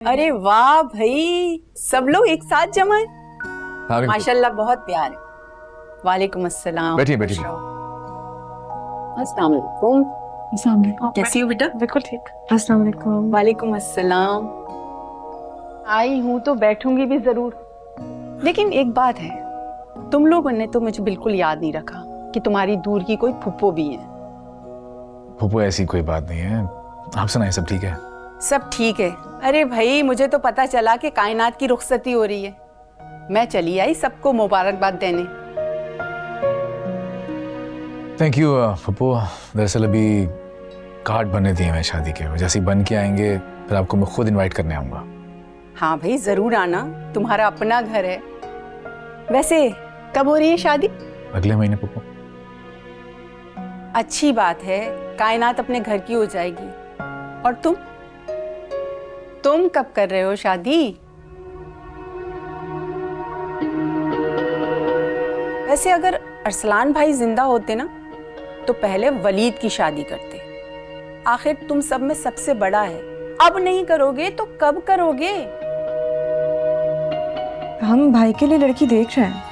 अरे वाह भाई, सब लोग एक साथ जमा है। माशाल्लाह, बहुत प्यार है। वालेकुम अस्सलाम। बैठिए बैठिए। अस्सलाम वालेकुम। कैसी हो बेटा? बिल्कुल ठीक। अस्सलाम वालेकुम। वालेकुम अस्सलाम। आई हूँ तो बैठूंगी भी जरूर, लेकिन एक बात है, तुम लोगों ने तो मुझे बिल्कुल याद नहीं रखा कि तुम्हारी दूर की कोई फुप्पो भी है। फुप्पो ऐसी कोई बात नहीं है। आप सुनाएं, सब ठीक है? सब ठीक है। अरे भाई, मुझे तो पता चला कि कायनात की रुखसती हो रही है, मैं चली आई सबको मुबारकबाद देने। थैंक यू फुप्पो। दरअसल अभी कार्ड बनने दिए हैं शादी के, जैसे ही बन के आएंगे फिर आपको मैं खुद इनवाइट करने आऊँगा। हाँ भाई, जरूर आना, तुम्हारा अपना घर है। वैसे कब हो रही है शादी? अगले महीने फुप्पो। अच्छी बात है, कायनात अपने घर की हो जाएगी। और तुम कब कर रहे हो शादी? वैसे अगर अरसलान भाई जिंदा होते ना तो पहले वलीद की शादी करते। आखिर तुम सब में सबसे बड़ा है, अब नहीं करोगे तो कब करोगे? हम भाई के लिए लड़की देख रहे हैं,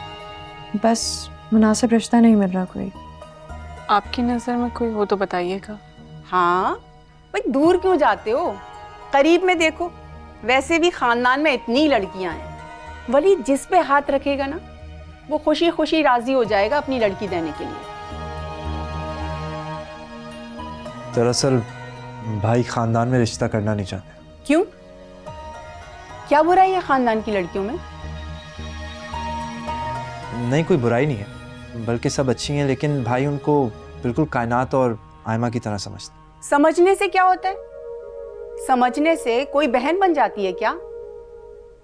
बस मुनासिब रिश्ता नहीं मिल रहा कोई। आपकी नजर में कोई हो तो बताइएगा। हाँ भाई, दूर क्यों जाते हो, करीब में देखो। वैसे भी खानदान में इतनी लड़कियां हैं, वलीद जिस पे हाथ रखेगा ना वो खुशी खुशी राजी हो जाएगा अपनी लड़की देने के लिए। दरअसल भाई खानदान में रिश्ता करना नहीं चाहते। क्यों? क्या बुराई है खानदान की लड़कियों में? नहीं, कोई बुराई नहीं है, बल्कि सब अच्छी हैं, लेकिन भाई उनको बिल्कुल कायनात और आयमा की तरह समझते। समझने से क्या होता है? समझने से कोई बहन बन जाती है क्या?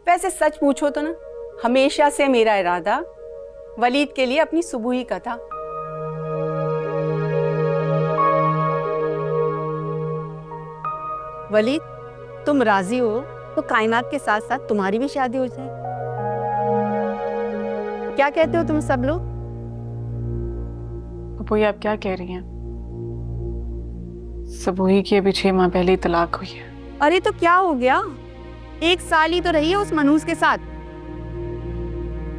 वैसे सच पूछो तो ना, हमेशा से मेरा इरादा वलीद के लिए अपनी सुबुही का था। वलीद, तुम राजी हो तो कायनात के साथ साथ तुम्हारी भी शादी हो जाए। क्या कहते हो तुम सब लोग? अब ये आप क्या कह रही हैं? सबूही की अभी 6 माह पहले ही तलाक हुई है। अरे तो क्या हो गया, 1 साल ही तो रही है उस मनहूस के साथ,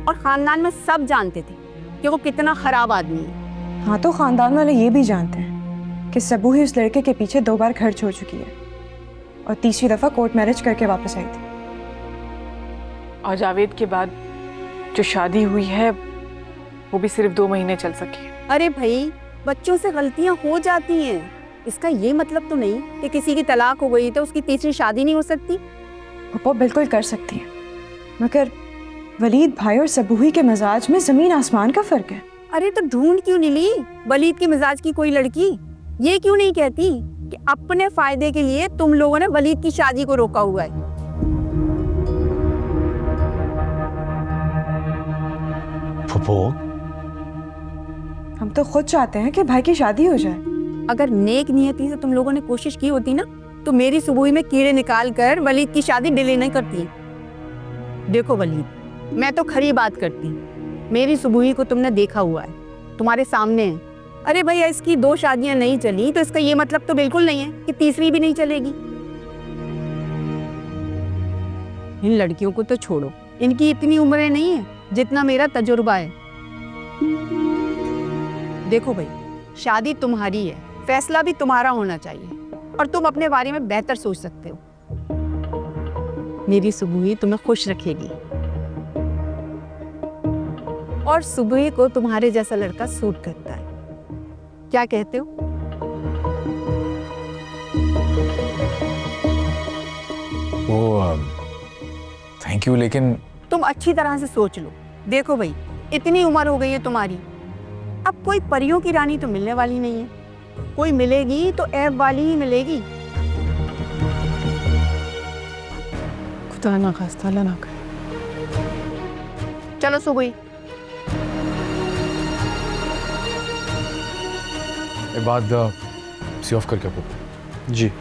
और खानदान में सब जानते थे कि वो कितना खराब आदमी है। हाँ, तो खानदान वाले ये भी जानते हैं कि सबू ही उस लड़के के पीछे 2 बार घर छोड़ चुकी है और तीसरी दफा कोर्ट मैरिज करके वापस आई थी। और जावेद के बाद जो शादी हुई है वो भी सिर्फ 2 महीने चल सकी। अरे भाई, बच्चों से गलतियां हो जाती हैं, इसका ये मतलब तो नहीं कि किसी की तलाक हो गई तो उसकी तीसरी शादी नहीं हो सकती। पप्पो बिल्कुल कर सकती है, मगर वलीद भाई और सबूही के मिजाज में जमीन आसमान का फर्क है। अरे तो ढूंढ क्यों नहीं ली वलीद के मिजाज की कोई लड़की? ये क्यों नहीं कहती कि अपने फायदे के लिए तुम लोगों ने वलीद की शादी को रोका हुआ है? फुप्पो, हम तो खुद चाहते हैं कि भाई की शादी हो जाए। अगर नेक नियति से तुम लोगों ने कोशिश की होती ना तो मेरी सुबुही में कीड़े निकाल कर वलीद की शादी डिले नहीं करती। देखो वलीद, मैं तो खरी बात करती, मेरी सुबुही को तुमने देखा हुआ है, तुम्हारे सामने है। अरे भैया, इसकी 2 शादियां नहीं चली तो इसका ये मतलब तो बिल्कुल नहीं है कि तीसरी भी नहीं चलेगी। इन लड़कियों को तो छोड़ो, इनकी इतनी उम्रें नहीं है जितना मेरा तजुर्बा है। देखो भाई, शादी तुम्हारी है, फैसला भी तुम्हारा होना चाहिए, और तुम अपने बारे में बेहतर सोच सकते हो। मेरी सुबुही तुम्हें खुश रखेगी, और सुबुही को तुम्हारे जैसा लड़का सूट करता है। क्या कहते हो? वो थैंक यू, लेकिन तुम अच्छी तरह से सोच लो। देखो भाई, इतनी उम्र हो गई है तुम्हारी, अब कोई परियों की रानी तो मिलने वाली नहीं है, कोई मिलेगी तो ऐब वाली ही मिलेगी। खुदा ना खास्ता, अल्लाह ना करे। चलो सुबुही। एक बात सी ऑफ करके फुप्पो। जी।